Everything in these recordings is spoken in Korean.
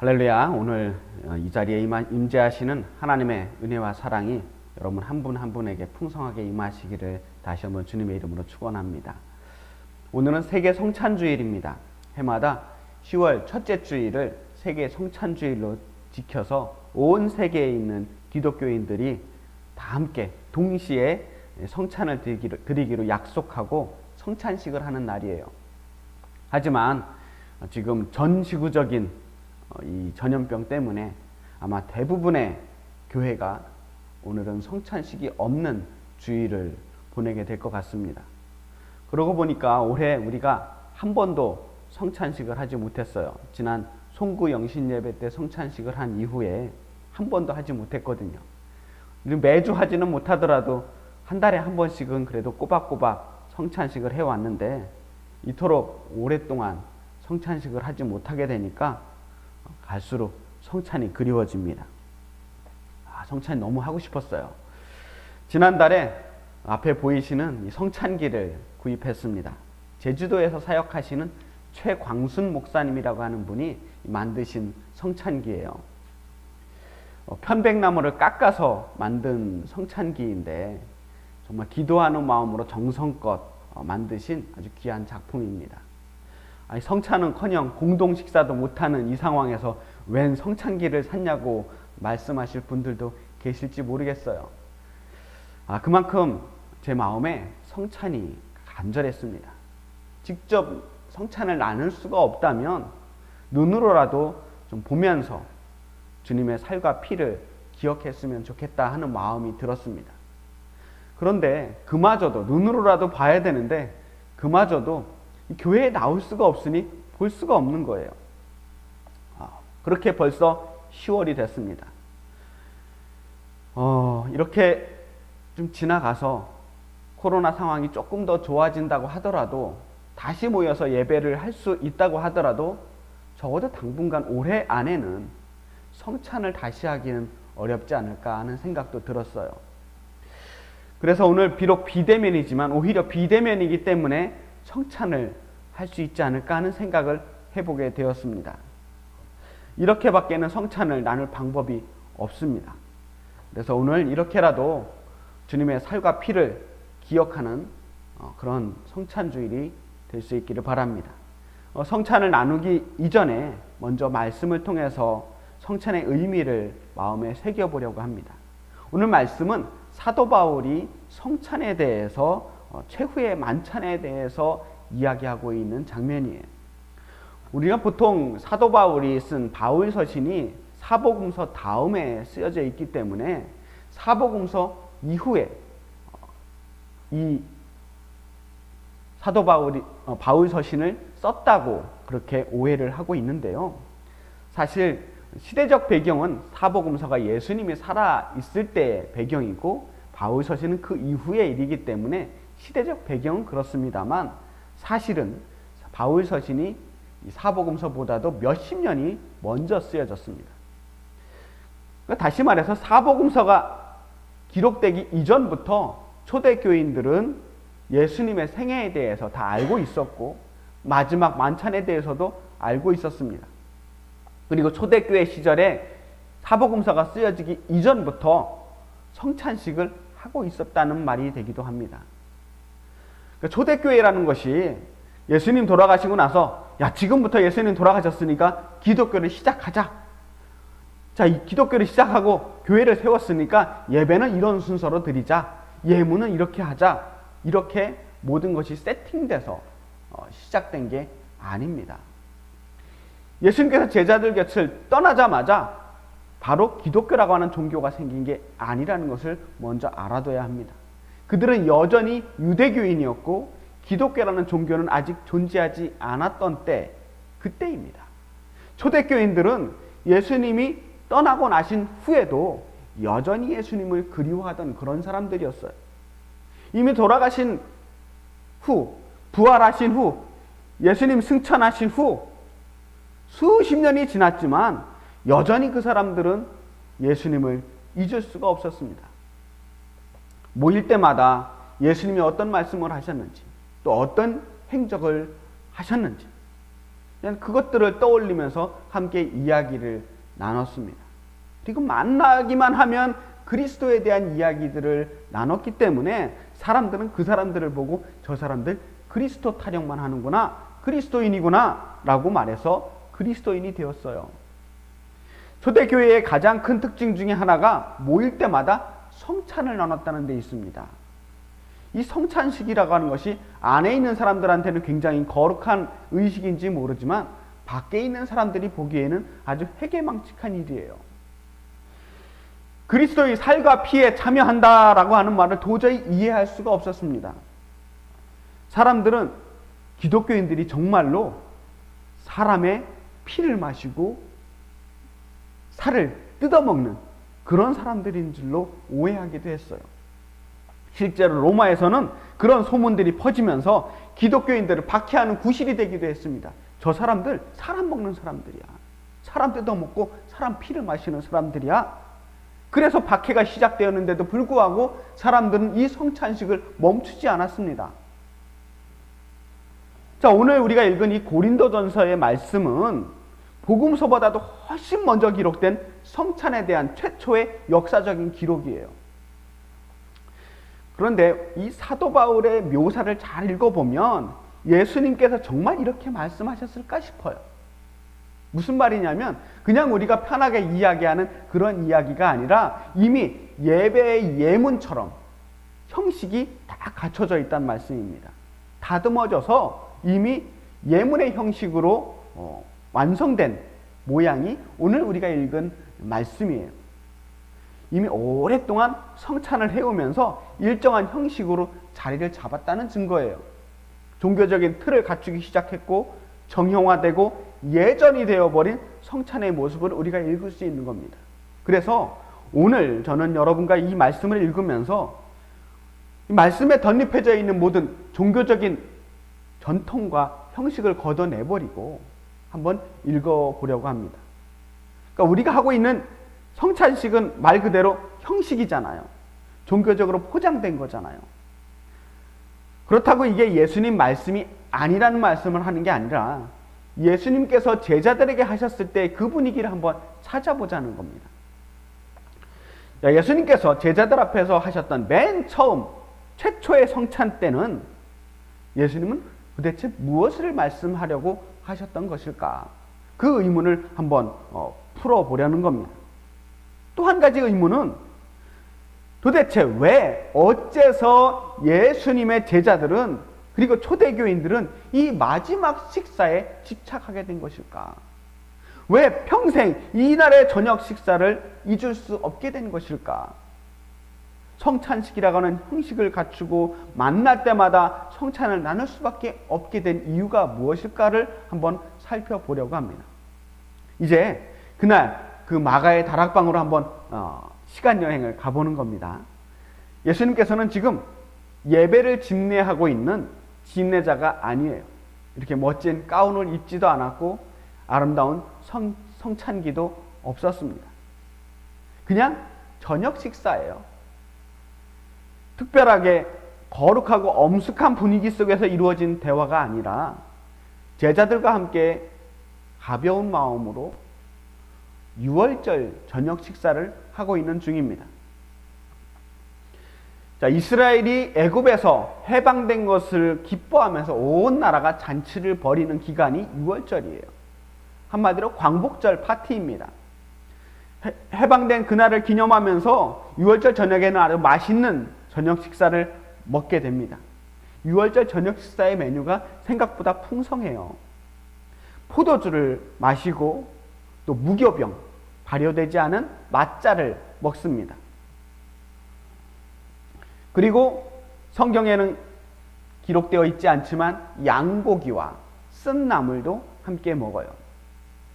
할렐루야. 오늘 이 자리에 임재하시는 하나님의 은혜와 사랑이 여러분 한 분 한 분에게 풍성하게 임하시기를 다시 한번 주님의 이름으로 축원합니다. 오늘은 세계 성찬주일입니다. 해마다 10월 첫째 주일을 세계 성찬주일로 지켜서 온 세계에 있는 기독교인들이 다 함께 동시에 성찬을 드리기로 약속하고 성찬식을 하는 날이에요. 하지만 지금 전 지구적인 이 전염병 때문에 아마 대부분의 교회가 오늘은 성찬식이 없는 주일을 보내게 될 것 같습니다. 그러고 보니까 올해 우리가 한 번도 성찬식을 하지 못했어요. 지난 송구 영신 예배 때 성찬식을 한 이후에 한 번도 하지 못했거든요. 매주 하지는 못하더라도 한 달에 한 번씩은 그래도 꼬박꼬박 성찬식을 해왔는데 이토록 오랫동안 성찬식을 하지 못하게 되니까 갈수록 성찬이 그리워집니다. 성찬이 너무 하고 싶었어요. 지난달에 앞에 보이시는 이 성찬기를 구입했습니다. 제주도에서 사역하시는 최광순 목사님이라고 하는 분이 만드신 성찬기예요. 편백나무를 깎아서 만든 성찬기인데 정말 기도하는 마음으로 정성껏 만드신 아주 귀한 작품입니다. 성찬은커녕 공동 식사도 못하는 이 상황에서 웬 성찬기를 샀냐고 말씀하실 분들도 계실지 모르겠어요. 그만큼 제 마음에 성찬이 간절했습니다. 직접 성찬을 나눌 수가 없다면 눈으로라도 좀 보면서 주님의 살과 피를 기억했으면 좋겠다 하는 마음이 들었습니다. 그런데 그마저도 눈으로라도 봐야 되는데 그마저도 교회에 나올 수가 없으니 볼 수가 없는 거예요. 그렇게 벌써 10월이 됐습니다. 이렇게 좀 지나가서 코로나 상황이 조금 더 좋아진다고 하더라도 다시 모여서 예배를 할 수 있다고 하더라도 적어도 당분간 올해 안에는 성찬을 다시 하기는 어렵지 않을까 하는 생각도 들었어요. 그래서 오늘 비록 비대면이지만 오히려 비대면이기 때문에 성찬을 할 수 있지 않을까 하는 생각을 해보게 되었습니다. 이렇게밖에는 성찬을 나눌 방법이 없습니다. 그래서 오늘 이렇게라도 주님의 살과 피를 기억하는 그런 성찬주일이 될 수 있기를 바랍니다. 성찬을 나누기 이전에 먼저 말씀을 통해서 성찬의 의미를 마음에 새겨보려고 합니다. 오늘 말씀은 사도 바울이 성찬에 대해서 최후의 만찬에 대해서 이야기하고 있는 장면이에요. 우리가 보통 사도 바울이 쓴 바울 서신이 사복음서 다음에 쓰여져 있기 때문에 사복음서 이후에 이 사도 바울 서신을 썼다고 그렇게 오해를 하고 있는데요. 사실 시대적 배경은 사복음서가 예수님이 살아 있을 때의 배경이고 바울 서신은 그 이후의 일이기 때문에 시대적 배경은 그렇습니다만 사실은 바울 서신이 사복음서보다도 몇십 년이 먼저 쓰여졌습니다. 그러니까 다시 말해서 사복음서가 기록되기 이전부터 초대교인들은 예수님의 생애에 대해서 다 알고 있었고 마지막 만찬에 대해서도 알고 있었습니다. 그리고 초대교회 시절에 사복음서가 쓰여지기 이전부터 성찬식을 하고 있었다는 말이 되기도 합니다. 그러니까 초대교회라는 것이 예수님 돌아가시고 나서 지금부터 예수님 돌아가셨으니까 기독교를 시작하자. 자, 이 기독교를 시작하고 교회를 세웠으니까 예배는 이런 순서로 드리자. 예물은 이렇게 하자. 이렇게 모든 것이 세팅돼서 시작된 게 아닙니다. 예수님께서 제자들 곁을 떠나자마자 바로 기독교라고 하는 종교가 생긴 게 아니라는 것을 먼저 알아둬야 합니다. 그들은 여전히 유대교인이었고 기독교라는 종교는 아직 존재하지 않았던 그때입니다. 초대교인들은 예수님이 떠나고 나신 후에도 여전히 예수님을 그리워하던 그런 사람들이었어요. 이미 돌아가신 후, 부활하신 후, 예수님 승천하신 후 수십 년이 지났지만 여전히 그 사람들은 예수님을 잊을 수가 없었습니다. 모일 때마다 예수님이 어떤 말씀을 하셨는지 또 어떤 행적을 하셨는지 그냥 그것들을 떠올리면서 함께 이야기를 나눴습니다. 그리고 만나기만 하면 그리스도에 대한 이야기들을 나눴기 때문에 사람들은 그 사람들을 보고 저 사람들 그리스도 타령만 하는구나, 그리스도인이구나 라고 말해서 그리스도인이 되었어요. 초대교회의 가장 큰 특징 중에 하나가 모일 때마다 성찬을 나눴다는 데 있습니다. 이 성찬식이라고 하는 것이 안에 있는 사람들한테는 굉장히 거룩한 의식인지 모르지만 밖에 있는 사람들이 보기에는 아주 회개망측한 일이에요. 그리스도의 살과 피에 참여한다라고 하는 말을 도저히 이해할 수가 없었습니다. 사람들은, 기독교인들이 정말로 사람의 피를 마시고 살을 뜯어먹는 그런 사람들인 줄로 오해하기도 했어요. 실제로 로마에서는 그런 소문들이 퍼지면서 기독교인들을 박해하는 구실이 되기도 했습니다. 저 사람들 사람 먹는 사람들이야. 사람 뜯어먹고 사람 피를 마시는 사람들이야. 그래서 박해가 시작되었는데도 불구하고 사람들은 이 성찬식을 멈추지 않았습니다. 자, 오늘 우리가 읽은 이 고린도전서의 말씀은 복음서보다도 훨씬 먼저 기록된 성찬에 대한 최초의 역사적인 기록이에요. 그런데 이 사도 바울의 묘사를 잘 읽어보면 예수님께서 정말 이렇게 말씀하셨을까 싶어요. 무슨 말이냐면 그냥 우리가 편하게 이야기하는 그런 이야기가 아니라 이미 예배의 예문처럼 형식이 다 갖춰져 있다는 말씀입니다. 다듬어져서 이미 예문의 형식으로 완성된 모양이 오늘 우리가 읽은 말씀이에요. 이미 오랫동안 성찬을 해오면서 일정한 형식으로 자리를 잡았다는 증거예요. 종교적인 틀을 갖추기 시작했고 정형화되고 예전이 되어버린 성찬의 모습을 우리가 읽을 수 있는 겁니다. 그래서 오늘 저는 여러분과 이 말씀을 읽으면서 이 말씀에 덧입혀져 있는 모든 종교적인 전통과 형식을 걷어내버리고 한번 읽어보려고 합니다. 그러니까 우리가 하고 있는 성찬식은 말 그대로 형식이잖아요. 종교적으로 포장된 거잖아요. 그렇다고 이게 예수님 말씀이 아니라는 말씀을 하는 게 아니라 예수님께서 제자들에게 하셨을 때 그 분위기를 한번 찾아보자는 겁니다. 예수님께서 제자들 앞에서 하셨던 맨 처음 최초의 성찬 때는 예수님은 도대체 무엇을 말씀하려고 하셨던 것일까? 그 의문을 한번 풀어보려는 겁니다. 또 한 가지 의문은 도대체 왜 어째서 예수님의 제자들은 그리고 초대교인들은 이 마지막 식사에 집착하게 된 것일까? 왜 평생 이날의 저녁 식사를 잊을 수 없게 된 것일까? 성찬식이라고 하는 형식을 갖추고 만날 때마다 성찬을 나눌 수밖에 없게 된 이유가 무엇일까를 한번 살펴보려고 합니다. 이제 그날 그 마가의 다락방으로 한번 시간여행을 가보는 겁니다. 예수님께서는 지금 예배를 집례하고 있는 집례자가 아니에요. 이렇게 멋진 가운을 입지도 않았고 아름다운 성찬기도 없었습니다. 그냥 저녁 식사예요. 특별하게 거룩하고 엄숙한 분위기 속에서 이루어진 대화가 아니라 제자들과 함께 가벼운 마음으로 유월절 저녁 식사를 하고 있는 중입니다. 자, 이스라엘이 애굽에서 해방된 것을 기뻐하면서 온 나라가 잔치를 벌이는 기간이 유월절이에요. 한마디로 광복절 파티입니다. 해방된 그날을 기념하면서 유월절 저녁에는 아주 맛있는 저녁 식사를 먹게 됩니다. 유월절 저녁 식사의 메뉴가 생각보다 풍성해요. 포도주를 마시고 또 무교병, 발효되지 않은 맛자를 먹습니다. 그리고 성경에는 기록되어 있지 않지만 양고기와 쓴 나물도 함께 먹어요.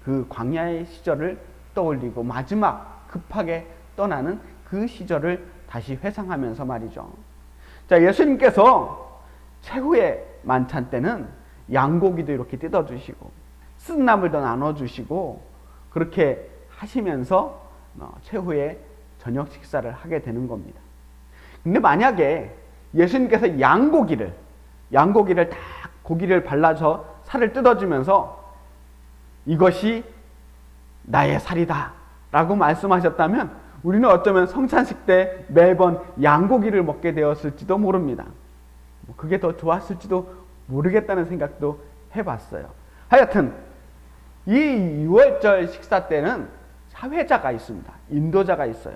그 광야의 시절을 떠올리고 마지막 급하게 떠나는 그 시절을 다시 회상하면서 말이죠. 자, 예수님께서 최후의 만찬 때는 양고기도 이렇게 뜯어주시고 쓴 나물도 나눠주시고 그렇게 하시면서 최후의 저녁 식사를 하게 되는 겁니다. 근데 만약에 예수님께서 양고기를 다 고기를 발라서 살을 뜯어주면서 이것이 나의 살이다 라고 말씀하셨다면 우리는 어쩌면 성찬식 때 매번 양고기를 먹게 되었을지도 모릅니다. 그게 더 좋았을지도 모르겠다는 생각도 해봤어요. 하여튼 이 6월절 식사 때는 사회자가 있습니다. 인도자가 있어요.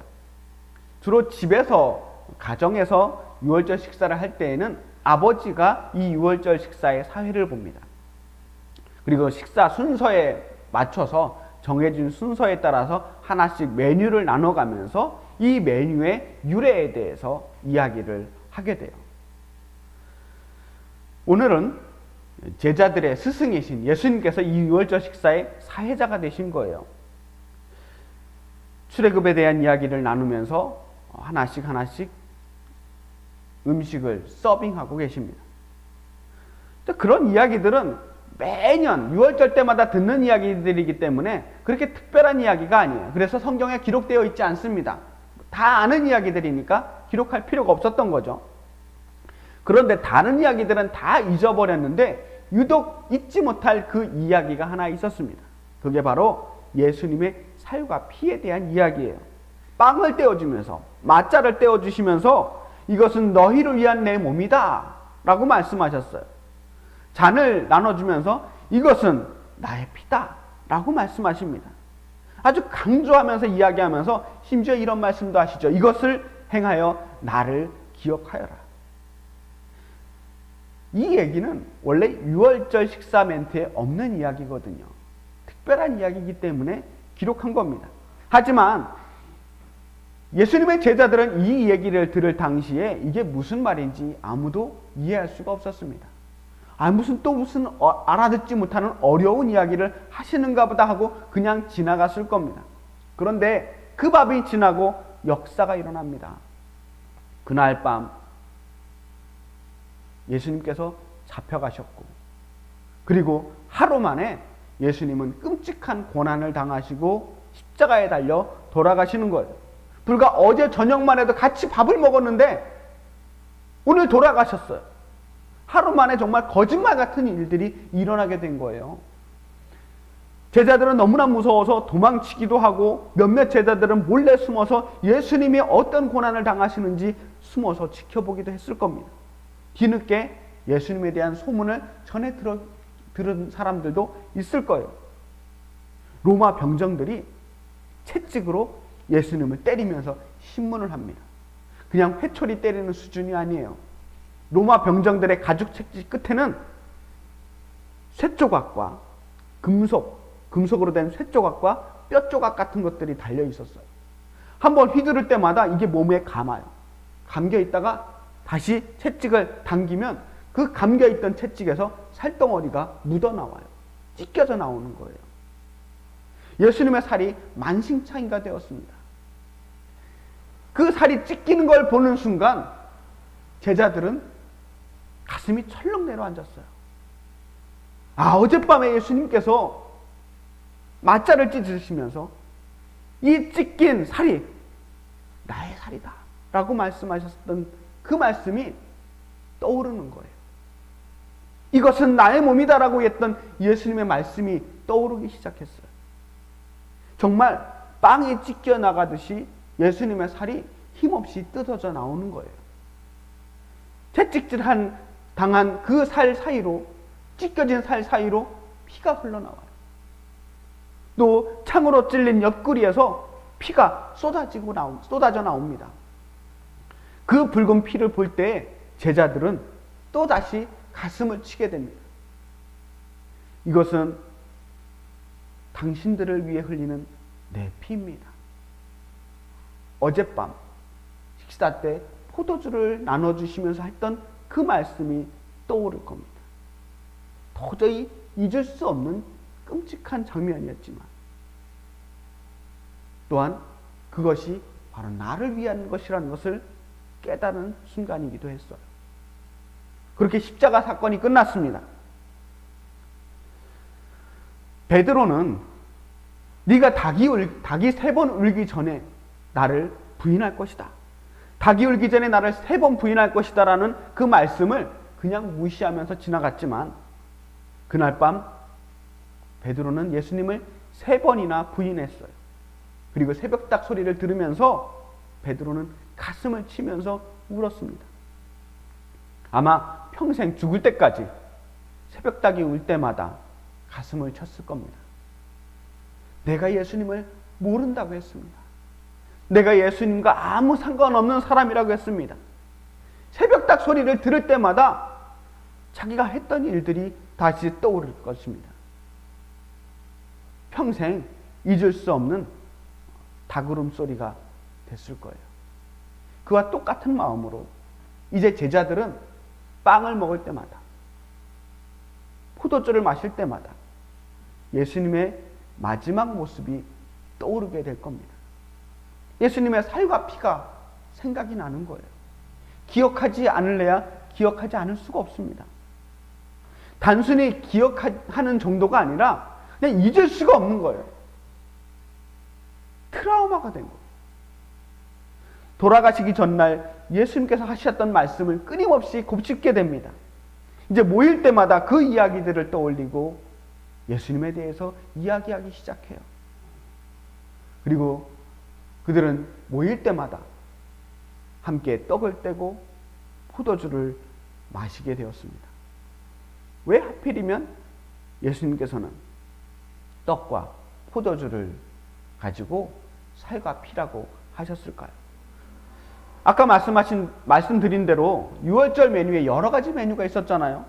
주로 집에서 가정에서 6월절 식사를 할 때에는 아버지가 이 6월절 식사의 사회를 봅니다. 그리고 식사 순서에 맞춰서 정해진 순서에 따라서 하나씩 메뉴를 나눠가면서 이 메뉴의 유래에 대해서 이야기를 하게 돼요. 오늘은 제자들의 스승이신 예수님께서 이 6월절 식사의 사회자가 되신 거예요. 출애굽에 대한 이야기를 나누면서 하나씩 음식을 서빙하고 계십니다. 그런 이야기들은 매년 6월절 때마다 듣는 이야기들이기 때문에 그렇게 특별한 이야기가 아니에요. 그래서 성경에 기록되어 있지 않습니다. 다 아는 이야기들이니까 기록할 필요가 없었던 거죠. 그런데 다른 이야기들은 다 잊어버렸는데 유독 잊지 못할 그 이야기가 하나 있었습니다. 그게 바로 예수님의 살과 피에 대한 이야기예요. 빵을 떼어주면서 맞자를 떼어주시면서 이것은 너희를 위한 내 몸이다 라고 말씀하셨어요. 잔을 나눠주면서 이것은 나의 피다 라고 말씀하십니다. 아주 강조하면서 이야기하면서 심지어 이런 말씀도 하시죠. 이것을 행하여 나를 기억하여라. 이 얘기는 원래 6월절 식사 멘트에 없는 이야기거든요. 특별한 이야기이기 때문에 기록한 겁니다. 하지만 예수님의 제자들은 이 얘기를 들을 당시에 이게 무슨 말인지 아무도 이해할 수가 없었습니다. 무슨 알아듣지 못하는 어려운 이야기를 하시는가 보다 하고 그냥 지나갔을 겁니다. 그런데 그 밤이 지나고 역사가 일어납니다. 그날 밤 예수님께서 잡혀가셨고 그리고 하루 만에 예수님은 끔찍한 고난을 당하시고 십자가에 달려 돌아가시는 거예요. 불과 어제 저녁만 해도 같이 밥을 먹었는데 오늘 돌아가셨어요. 하루 만에 정말 거짓말 같은 일들이 일어나게 된 거예요. 제자들은 너무나 무서워서 도망치기도 하고 몇몇 제자들은 몰래 숨어서 예수님이 어떤 고난을 당하시는지 숨어서 지켜보기도 했을 겁니다. 뒤늦게 예수님에 대한 소문을 전해 들은 사람들도 있을 거예요. 로마 병정들이 채찍으로 예수님을 때리면서 신문을 합니다. 그냥 회초리 때리는 수준이 아니에요. 로마 병정들의 가죽 채찍 끝에는 쇠조각과 금속으로 된 쇠조각과 뼈조각 같은 것들이 달려 있었어요. 한번 휘두를 때마다 이게 몸에 감아요. 감겨 있다가 다시 채찍을 당기면 그 감겨 있던 채찍에서 살덩어리가 묻어나와요. 찢겨져 나오는 거예요. 예수님의 살이 만신창이가 되었습니다. 그 살이 찢기는 걸 보는 순간 제자들은 가슴이 철렁 내려앉았어요. 어젯밤에 예수님께서 맞자를 찢으시면서 이 찢긴 살이 나의 살이다 라고 말씀하셨던 그 말씀이 떠오르는 거예요. 이것은 나의 몸이다 라고 했던 예수님의 말씀이 떠오르기 시작했어요. 정말 빵이 찢겨 나가듯이 예수님의 살이 힘없이 뜯어져 나오는 거예요. 채찍질 당한 그 살 사이로, 찢겨진 살 사이로 피가 흘러나와요. 또 창으로 찔린 옆구리에서 피가 쏟아져 나옵니다. 그 붉은 피를 볼 때 제자들은 또다시 가슴을 치게 됩니다. 이것은 당신들을 위해 흘리는 내 피입니다. 어젯밤 식사 때 포도주를 나눠주시면서 했던 그 말씀이 떠오를 겁니다. 도저히 잊을 수 없는 끔찍한 장면이었지만 또한 그것이 바로 나를 위한 것이라는 것을 깨달은 순간이기도 했어요. 그렇게 십자가 사건이 끝났습니다. 베드로는 네가 닭이 3번 울기 전에 나를 부인할 것이다. 닭이 울기 전에 나를 3번 부인할 것이다 라는 그 말씀을 그냥 무시하면서 지나갔지만 그날 밤 베드로는 예수님을 3번이나 부인했어요. 그리고 새벽닭 소리를 들으면서 베드로는 가슴을 치면서 울었습니다. 아마 평생 죽을 때까지 새벽닭이 울 때마다 가슴을 쳤을 겁니다. 내가 예수님을 모른다고 했습니다. 내가 예수님과 아무 상관없는 사람이라고 했습니다. 새벽닭 소리를 들을 때마다 자기가 했던 일들이 다시 떠오를 것입니다. 평생 잊을 수 없는 닭울음 소리가 됐을 거예요. 그와 똑같은 마음으로 이제 제자들은 빵을 먹을 때마다, 포도주를 마실 때마다 예수님의 마지막 모습이 떠오르게 될 겁니다. 예수님의 살과 피가 생각이 나는 거예요. 기억하지 않을래야 기억하지 않을 수가 없습니다. 단순히 기억하는 정도가 아니라 그냥 잊을 수가 없는 거예요. 트라우마가 된 거예요. 돌아가시기 전날 예수님께서 하셨던 말씀을 끊임없이 곱씹게 됩니다. 이제 모일 때마다 그 이야기들을 떠올리고 예수님에 대해서 이야기하기 시작해요. 그리고 그들은 모일 때마다 함께 떡을 떼고 포도주를 마시게 되었습니다. 왜 하필이면 예수님께서는 떡과 포도주를 가지고 살과 피라고 하셨을까요? 아까 말씀드린 대로 유월절 메뉴에 여러 가지 메뉴가 있었잖아요.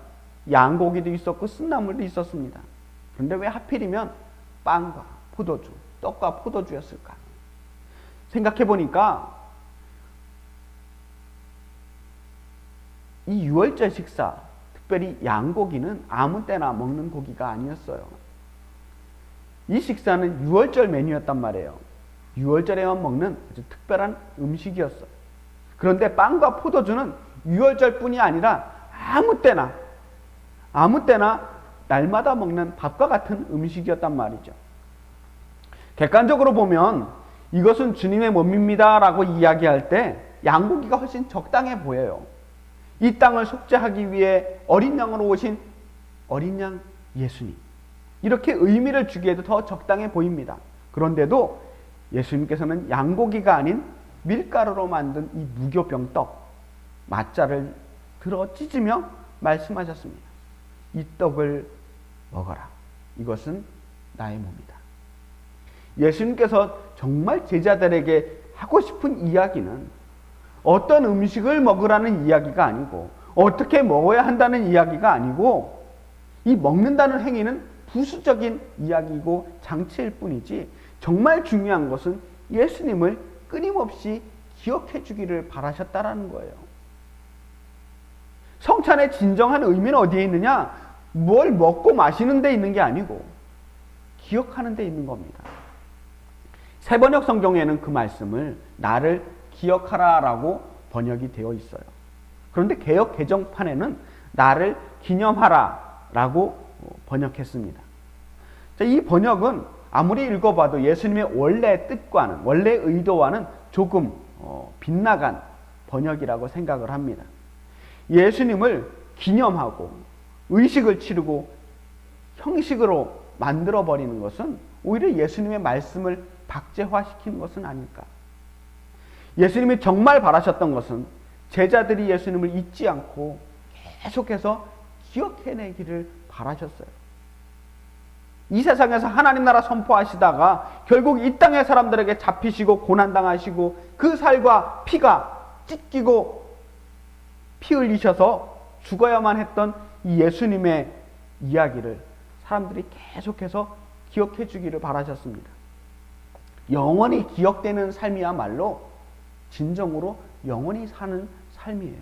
양고기도 있었고 쓴나물도 있었습니다. 그런데 왜 하필이면 빵과 포도주, 떡과 포도주였을까? 생각해 보니까 이 유월절 식사, 특별히 양고기는 아무 때나 먹는 고기가 아니었어요. 이 식사는 유월절 메뉴였단 말이에요. 유월절에만 먹는 아주 특별한 음식이었어요. 그런데 빵과 포도주는 유월절뿐이 아니라 아무 때나 날마다 먹는 밥과 같은 음식이었단 말이죠. 객관적으로 보면 이것은 주님의 몸입니다 라고 이야기할 때 양고기가 훨씬 적당해 보여요. 이 땅을 속죄하기 위해 어린 양으로 오신 어린 양 예수님, 이렇게 의미를 주기에도 더 적당해 보입니다. 그런데도 예수님께서는 양고기가 아닌 밀가루로 만든 이 무교병떡, 맛자를 들어 찢으며 말씀하셨습니다. 이 떡을 먹어라. 이것은 나의 몸이다. 예수님께서 정말 제자들에게 하고 싶은 이야기는 어떤 음식을 먹으라는 이야기가 아니고 어떻게 먹어야 한다는 이야기가 아니고 이 먹는다는 행위는 부수적인 이야기이고 장치일 뿐이지 정말 중요한 것은 예수님을 끊임없이 기억해 주기를 바라셨다라는 거예요. 성찬의 진정한 의미는 어디에 있느냐? 뭘 먹고 마시는 데 있는 게 아니고 기억하는 데 있는 겁니다. 새번역 성경에는 그 말씀을 나를 기억하라 라고 번역이 되어 있어요. 그런데 개역 개정판에는 나를 기념하라 라고 번역했습니다. 이 번역은 아무리 읽어봐도 예수님의 원래 뜻과는, 원래 의도와는 조금 빗나간 번역이라고 생각을 합니다. 예수님을 기념하고 의식을 치르고 형식으로 만들어버리는 것은 오히려 예수님의 말씀을 박제화시키는 것은 아닐까. 예수님이 정말 바라셨던 것은 제자들이 예수님을 잊지 않고 계속해서 기억해내기를 바라셨어요. 이 세상에서 하나님 나라 선포하시다가 결국 이 땅의 사람들에게 잡히시고 고난당하시고 그 살과 피가 찢기고 피 흘리셔서 죽어야만 했던 이 예수님의 이야기를 사람들이 계속해서 기억해 주기를 바라셨습니다. 영원히 기억되는 삶이야말로 진정으로 영원히 사는 삶이에요.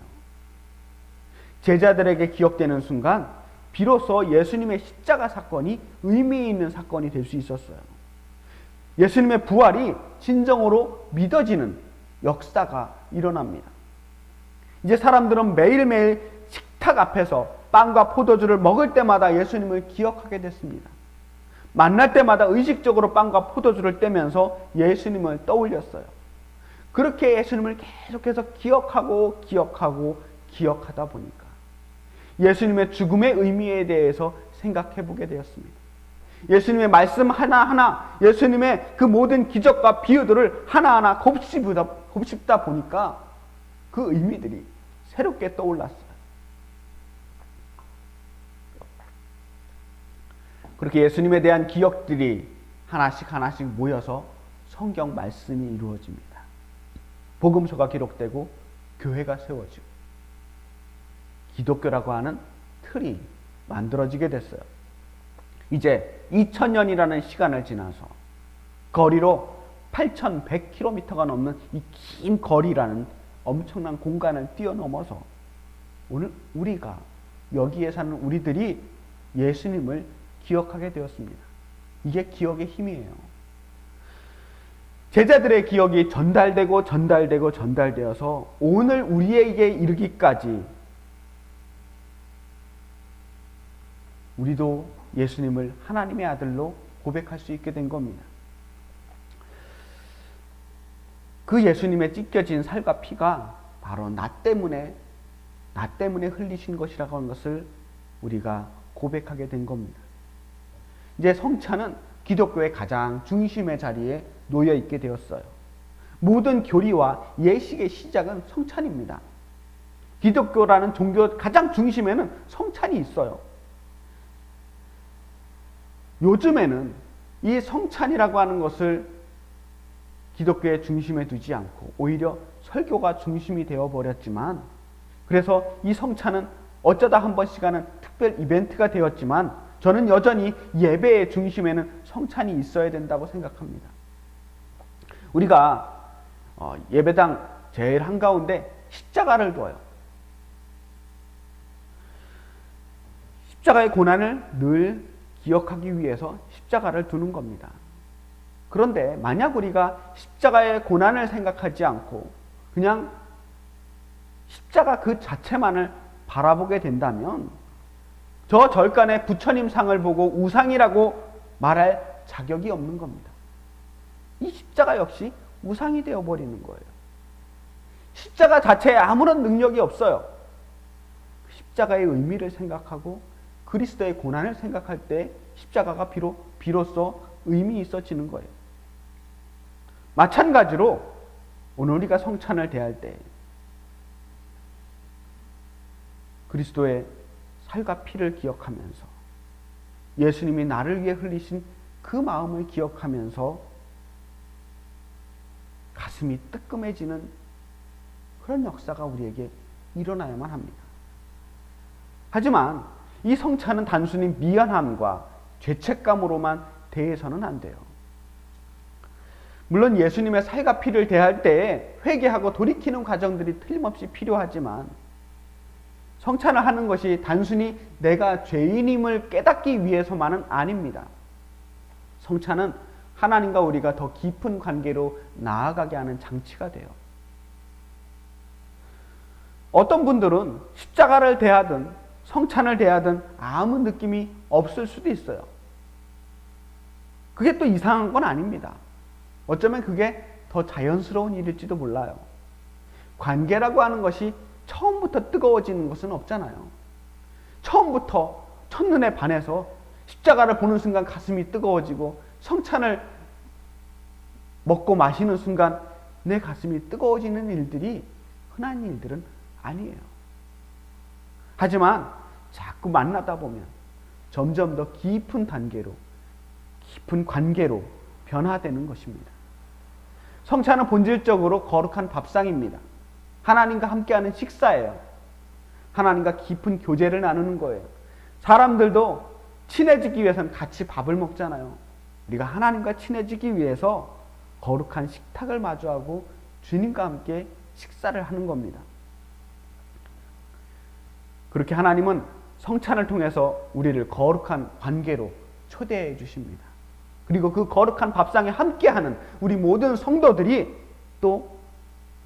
제자들에게 기억되는 순간 비로소 예수님의 십자가 사건이 의미 있는 사건이 될 수 있었어요. 예수님의 부활이 진정으로 믿어지는 역사가 일어납니다. 이제 사람들은 매일매일 식탁 앞에서 빵과 포도주를 먹을 때마다 예수님을 기억하게 됐습니다. 만날 때마다 의식적으로 빵과 포도주를 떼면서 예수님을 떠올렸어요. 그렇게 예수님을 계속해서 기억하다 보니까 예수님의 죽음의 의미에 대해서 생각해 보게 되었습니다. 예수님의 말씀 하나하나, 예수님의 그 모든 기적과 비유들을 하나하나 곱씹다 보니까 그 의미들이 새롭게 떠올랐어요. 그렇게 예수님에 대한 기억들이 하나씩 하나씩 모여서 성경 말씀이 이루어집니다. 복음서가 기록되고 교회가 세워지고 기독교라고 하는 틀이 만들어지게 됐어요. 이제 2000년이라는 시간을 지나서 거리로 8100km가 넘는 이 긴 거리라는 엄청난 공간을 뛰어넘어서 오늘 우리가 여기에 사는 우리들이 예수님을 기억하게 되었습니다. 이게 기억의 힘이에요. 제자들의 기억이 전달되어서 오늘 우리에게 이르기까지 우리도 예수님을 하나님의 아들로 고백할 수 있게 된 겁니다. 그 예수님의 찢겨진 살과 피가 바로 나 때문에 흘리신 것이라고 하는 것을 우리가 고백하게 된 겁니다. 이제 성찬은 기독교의 가장 중심의 자리에 놓여 있게 되었어요. 모든 교리와 예식의 시작은 성찬입니다. 기독교라는 종교 가장 중심에는 성찬이 있어요. 요즘에는 이 성찬이라고 하는 것을 기독교의 중심에 두지 않고 오히려 설교가 중심이 되어버렸지만, 그래서 이 성찬은 어쩌다 한 번씩 하는 특별 이벤트가 되었지만 저는 여전히 예배의 중심에는 성찬이 있어야 된다고 생각합니다. 우리가 예배당 제일 한가운데 십자가를 둬요. 십자가의 고난을 늘 기억하기 위해서 십자가를 두는 겁니다. 그런데 만약 우리가 십자가의 고난을 생각하지 않고 그냥 십자가 그 자체만을 바라보게 된다면 저 절간의 부처님 상을 보고 우상이라고 말할 자격이 없는 겁니다. 이 십자가 역시 우상이 되어버리는 거예요. 십자가 자체에 아무런 능력이 없어요. 십자가의 의미를 생각하고 그리스도의 고난을 생각할 때 십자가가 비로소 의미 있어지는 거예요. 마찬가지로 오늘 우리가 성찬을 대할 때 그리스도의 살과 피를 기억하면서 예수님이 나를 위해 흘리신 그 마음을 기억하면서 가슴이 뜨끔해지는 그런 역사가 우리에게 일어나야만 합니다. 하지만 이 성찬은 단순히 미안함과 죄책감으로만 대해서는 안 돼요. 물론 예수님의 살과 피를 대할 때 회개하고 돌이키는 과정들이 틀림없이 필요하지만 성찬을 하는 것이 단순히 내가 죄인임을 깨닫기 위해서만은 아닙니다. 성찬은 하나님과 우리가 더 깊은 관계로 나아가게 하는 장치가 돼요. 어떤 분들은 십자가를 대하든 성찬을 대하든 아무 느낌이 없을 수도 있어요. 그게 또 이상한 건 아닙니다. 어쩌면 그게 더 자연스러운 일일지도 몰라요. 관계라고 하는 것이 처음부터 뜨거워지는 것은 없잖아요. 처음부터 첫눈에 반해서 십자가를 보는 순간 가슴이 뜨거워지고 성찬을 먹고 마시는 순간 내 가슴이 뜨거워지는 일들이 흔한 일들은 아니에요. 하지만 자꾸 만나다 보면 점점 더 깊은 단계로, 깊은 관계로 변화되는 것입니다. 성찬은 본질적으로 거룩한 밥상입니다. 하나님과 함께하는 식사예요. 하나님과 깊은 교제를 나누는 거예요. 사람들도 친해지기 위해서는 같이 밥을 먹잖아요. 우리가 하나님과 친해지기 위해서 거룩한 식탁을 마주하고 주님과 함께 식사를 하는 겁니다. 그렇게 하나님은 성찬을 통해서 우리를 거룩한 관계로 초대해 주십니다. 그리고 그 거룩한 밥상에 함께하는 우리 모든 성도들이 또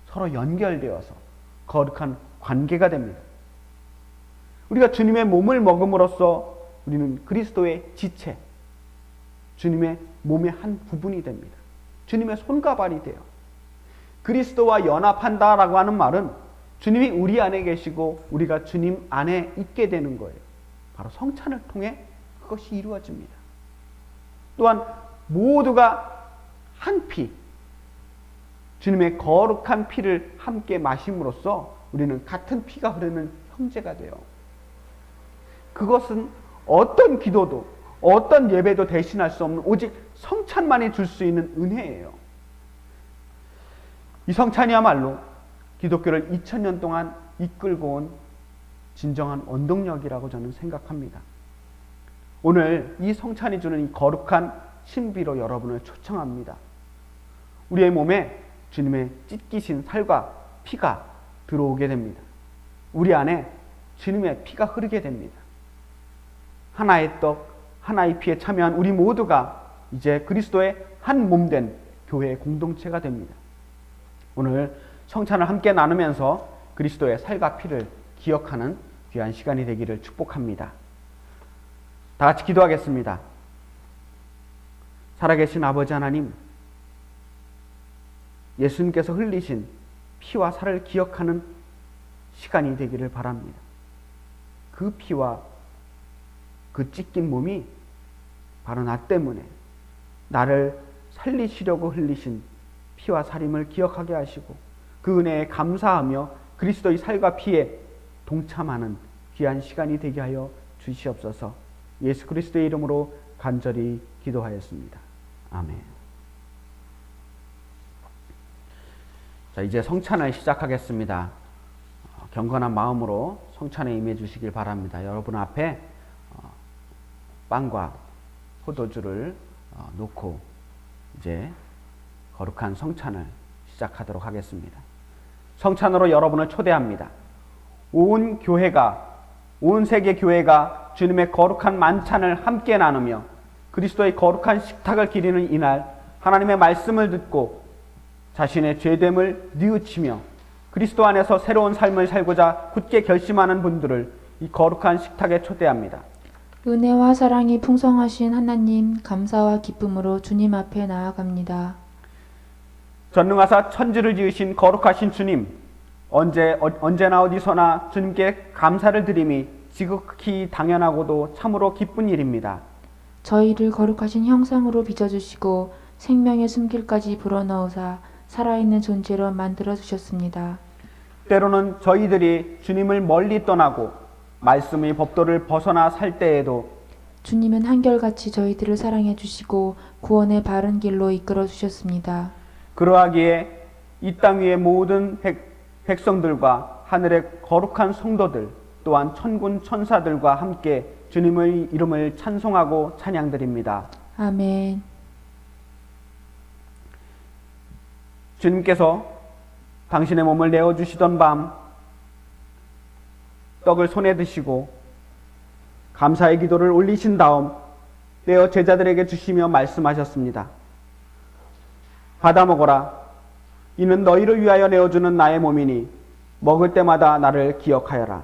서로 연결되어서 거룩한 관계가 됩니다. 우리가 주님의 몸을 먹음으로써 우리는 그리스도의 지체, 주님의 몸의 한 부분이 됩니다. 주님의 손과 발이 돼요. 그리스도와 연합한다라고 하는 말은 주님이 우리 안에 계시고 우리가 주님 안에 있게 되는 거예요. 바로 성찬을 통해 그것이 이루어집니다. 또한 모두가 한 피, 주님의 거룩한 피를 함께 마심으로써 우리는 같은 피가 흐르는 형제가 돼요. 그것은 어떤 기도도 어떤 예배도 대신할 수 없는 오직 성찬만이 줄 수 있는 은혜예요. 이 성찬이야말로 기독교를 2000년 동안 이끌고 온 진정한 원동력이라고 저는 생각합니다. 오늘 이 성찬이 주는 이 거룩한 신비로 여러분을 초청합니다. 우리의 몸에 주님의 찢기신 살과 피가 들어오게 됩니다. 우리 안에 주님의 피가 흐르게 됩니다. 하나의 떡, 하나의 피에 참여한 우리 모두가 이제 그리스도의 한 몸 된 교회의 공동체가 됩니다. 오늘 성찬을 함께 나누면서 그리스도의 살과 피를 기억하는 귀한 시간이 되기를 축복합니다. 다 같이 기도하겠습니다. 살아계신 아버지 하나님, 예수님께서 흘리신 피와 살을 기억하는 시간이 되기를 바랍니다. 그 피와 그 찢긴 몸이 바로 나 때문에 나를 살리시려고 흘리신 피와 살임을 기억하게 하시고 그 은혜에 감사하며 그리스도의 살과 피에 동참하는 귀한 시간이 되게 하여 주시옵소서. 예수 그리스도의 이름으로 간절히 기도하였습니다. 아멘. 자, 이제 성찬을 시작하겠습니다. 경건한 마음으로 성찬에 임해 주시길 바랍니다. 여러분 앞에 빵과 포도주를 놓고 이제 거룩한 성찬을 시작하도록 하겠습니다. 성찬으로 여러분을 초대합니다. 온 교회가, 온 세계 교회가 주님의 거룩한 만찬을 함께 나누며 그리스도의 거룩한 식탁을 기리는 이날 하나님의 말씀을 듣고 자신의 죄됨을 뉘우치며 그리스도 안에서 새로운 삶을 살고자 굳게 결심하는 분들을 이 거룩한 식탁에 초대합니다. 은혜와 사랑이 풍성하신 하나님, 감사와 기쁨으로 주님 앞에 나아갑니다. 전능하사 천지를 지으신 거룩하신 주님, 언제나 어디서나 주님께 감사를 드림이 지극히 당연하고도 참으로 기쁜 일입니다. 저희를 거룩하신 형상으로 빚어주시고 생명의 숨길까지 불어넣으사 살아있는 존재로 만들어주셨습니다. 때로는 저희들이 주님을 멀리 떠나고 말씀의 법도를 벗어나 살 때에도 주님은 한결같이 저희들을 사랑해 주시고 구원의 바른 길로 이끌어 주셨습니다. 그러하기에 이 땅 위의 모든 백성들과 하늘의 거룩한 성도들 또한 천군 천사들과 함께 주님의 이름을 찬송하고 찬양드립니다. 아멘. 주님께서 당신의 몸을 내어주시던 밤 떡을 손에 드시고 감사의 기도를 올리신 다음 떼어 제자들에게 주시며 말씀하셨습니다. 받아 먹어라. 이는 너희를 위하여 내어주는 나의 몸이니 먹을 때마다 나를 기억하여라.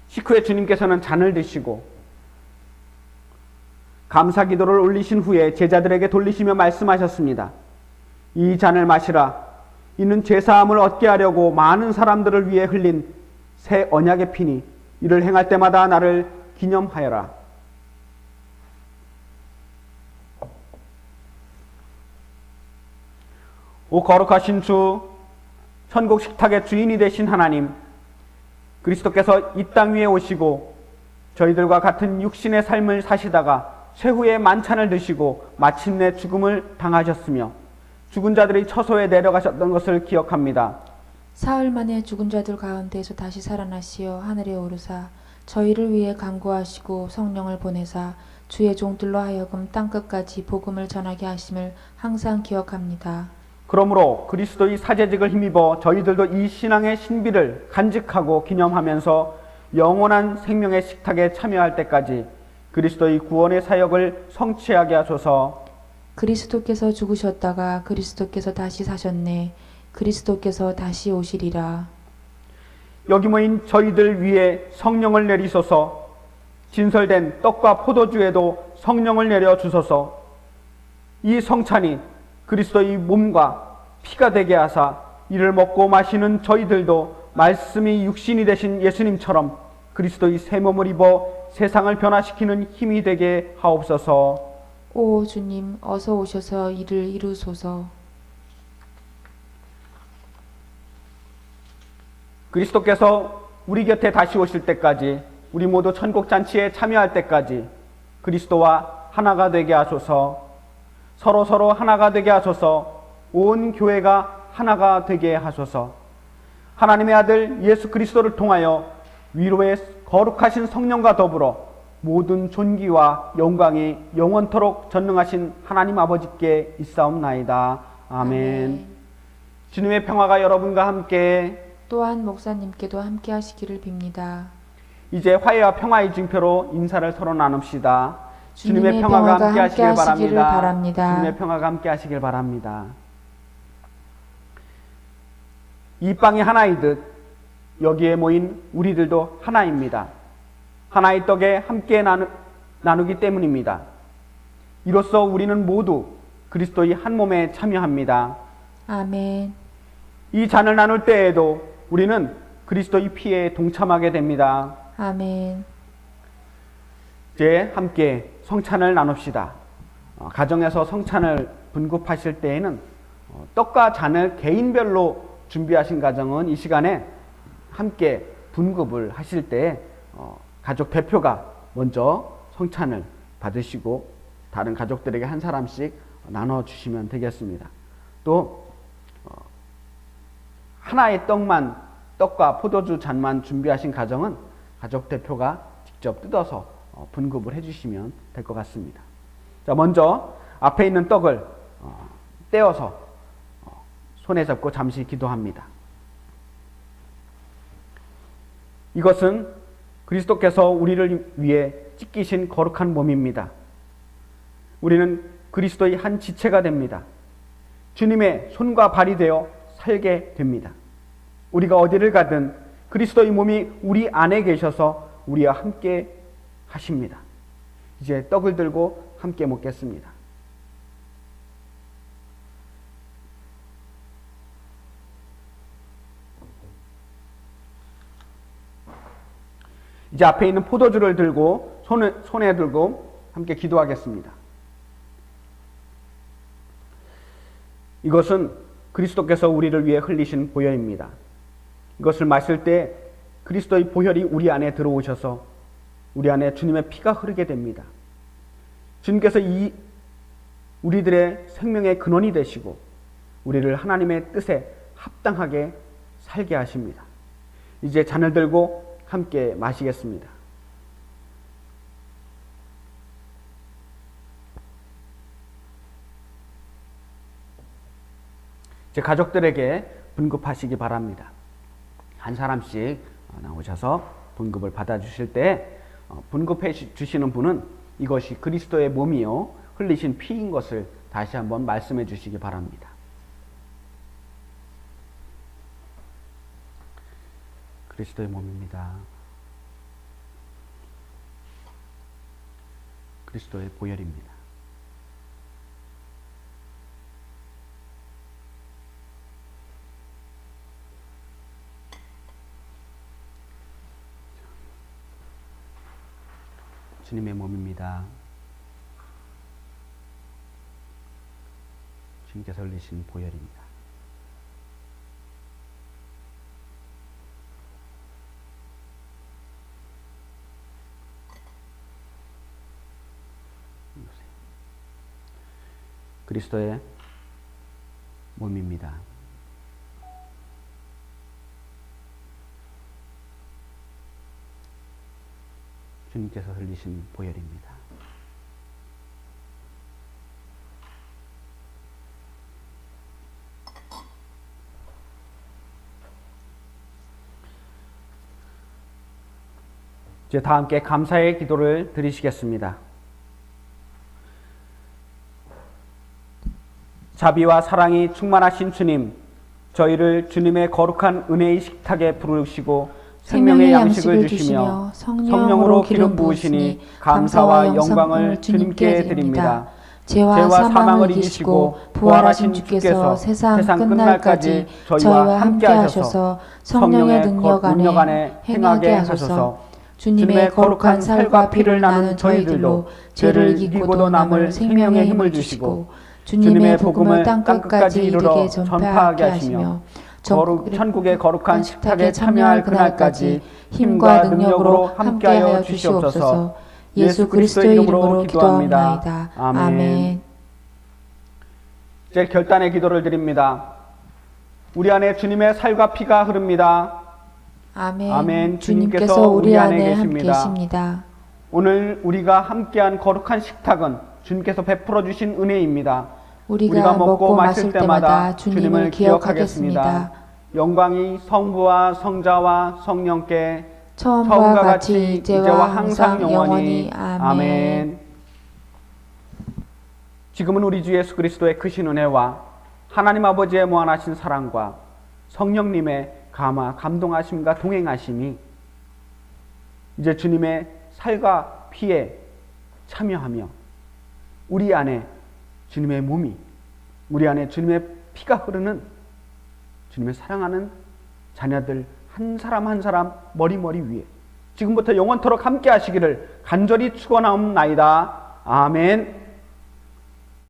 식후에 주님께서는 잔을 드시고 감사 기도를 올리신 후에 제자들에게 돌리시며 말씀하셨습니다. 이 잔을 마시라. 이는 죄사함을 얻게 하려고 많은 사람들을 위해 흘린 새 언약의 피니 이를 행할 때마다 나를 기념하여라. 오 거룩하신 주, 천국 식탁의 주인이 되신 하나님, 그리스도께서 이 땅 위에 오시고 저희들과 같은 육신의 삶을 사시다가 최후의 만찬을 드시고 마침내 죽음을 당하셨으며 죽은 자들이 처소에 내려가셨던 것을 기억합니다. 사흘 만에 죽은 자들 가운데서 다시 살아나시어 하늘에 오르사 저희를 위해 간구하시고 성령을 보내사 주의 종들로 하여금 땅끝까지 복음을 전하게 하심을 항상 기억합니다. 그러므로 그리스도의 사제직을 힘입어 저희들도 이 신앙의 신비를 간직하고 기념하면서 영원한 생명의 식탁에 참여할 때까지 그리스도의 구원의 사역을 성취하게 하소서. 그리스도께서 죽으셨다가 그리스도께서 다시 사셨네. 그리스도께서 다시 오시리라. 여기 모인 저희들 위에 성령을 내리소서. 진설된 떡과 포도주에도 성령을 내려 주소서. 이 성찬이 그리스도의 몸과 피가 되게 하사 이를 먹고 마시는 저희들도 말씀이 육신이 되신 예수님처럼 그리스도의 새 몸을 입어 세상을 변화시키는 힘이 되게 하옵소서. 오 주님, 어서 오셔서 이를 이루소서. 그리스도께서 우리 곁에 다시 오실 때까지, 우리 모두 천국 잔치에 참여할 때까지 그리스도와 하나가 되게 하소서. 서로 하나가 되게 하소서. 온 교회가 하나가 되게 하소서. 하나님의 아들 예수 그리스도를 통하여 위로의 거룩하신 성령과 더불어 모든 존귀와 영광이 영원토록 전능하신 하나님 아버지께 있사옵나이다. 아멘. 주님의 평화가 여러분과 함께 또한 목사님께도 함께 하시기를 빕니다. 이제 화해와 평화의 징표로 인사를 서로 나눕시다. 주님의 평화가 함께 하시길 바랍니다. 주님의 평화가 함께 하시길 바랍니다. 이 빵이 하나이듯 여기에 모인 우리들도 하나입니다. 하나의 떡에 함께 나누기 때문입니다. 이로써 우리는 모두 그리스도의 한 몸에 참여합니다. 아멘. 이 잔을 나눌 때에도 우리는 그리스도의 피에 동참하게 됩니다. 아멘. 이제 함께 성찬을 나눕시다. 가정에서 성찬을 분급하실 때에는 떡과 잔을 개인별로 준비하신 가정은 이 시간에 함께 분급을 하실 때 가족 대표가 먼저 성찬을 받으시고 다른 가족들에게 한 사람씩 나눠주시면 되겠습니다. 또 하나의 떡과 포도주 잔만 준비하신 가정은 가족 대표가 직접 뜯어서 분급을 해주시면 될 것 같습니다. 자, 먼저 앞에 있는 떡을 떼어서 손에 잡고 잠시 기도합니다. 이것은 그리스도께서 우리를 위해 찢기신 거룩한 몸입니다. 우리는 그리스도의 한 지체가 됩니다. 주님의 손과 발이 되어 살게 됩니다. 우리가 어디를 가든 그리스도의 몸이 우리 안에 계셔서 우리와 함께 하십니다. 이제 떡을 들고 함께 먹겠습니다. 이제 앞에 있는 포도주를 들고 손에 들고 함께 기도하겠습니다. 이것은 그리스도께서 우리를 위해 흘리신 보혈입니다. 이것을 마실 때 그리스도의 보혈이 우리 안에 들어오셔서 우리 안에 주님의 피가 흐르게 됩니다. 주님께서 우리들의 생명의 근원이 되시고 우리를 하나님의 뜻에 합당하게 살게 하십니다. 이제 잔을 들고 함께 마시겠습니다. 제 가족들에게 분급하시기 바랍니다. 한 사람씩 나오셔서 분급을 받아주실 때 분급해 주시는 분은 이것이 그리스도의 몸이요 흘리신 피인 것을 다시 한번 말씀해 주시기 바랍니다. 그리스도의 몸입니다. 그리스도의 보혈입니다. 주님의 몸입니다. 주님께서 흘리신 보혈입니다. 그리스도의 몸입니다. 주님께서 흘리신 보혈입니다. 이제 다 함께 감사의 기도를 드리시겠습니다. 자비와 사랑이 충만하신 주님, 저희를 주님의 거룩한 은혜의 식탁에 부르시고 생명의 양식을 주시며 성령으로 기름 부으시니 감사와 영광을 주님께 드립니다. 죄와 사망을 이기시고 부활하신 주께서 세상 끝날까지 저희와 함께 하셔서 성령의 능력 안에 행하게 하소서. 주님의 거룩한 살과 피를 나눈 저희들로 죄를 이기고도 남을 생명의 힘을 주시고 주님의 복음을 땅끝까지 이르게 전파하게 하시며 천국의 거룩한 식탁에 참여할 그날까지 힘과 능력으로 함께하여 주시옵소서. 예수 그리스도의 이름으로 기도합니다. 아멘. 이제 결단의 기도를 드립니다. 우리 안에 주님의 살과 피가 흐릅니다. 아멘. 주님께서 우리 안에 함께 계십니다. 오늘 우리가 함께한 거룩한 식탁은 주님께서 베풀어 주신 은혜입니다. 우리가 먹고 마실 때마다 주님을 기억하겠습니다. 영광이 성부와 성자와 성령께 처음과 같이 이제와 항상 영원히. 아멘. 지금은 우리 주 예수 그리스도의 크신 은혜와 하나님 아버지의 무한하신 사랑과 성령님의 감동하심과 동행하심이 이제 주님의 살과 피에 참여하며 우리 안에 주님의 몸이, 우리 안에 주님의 피가 흐르는 주님의 사랑하는 자녀들 한 사람 한 사람 머리 위에 지금부터 영원토록 함께 하시기를 간절히 축원하옵나이다. 아멘.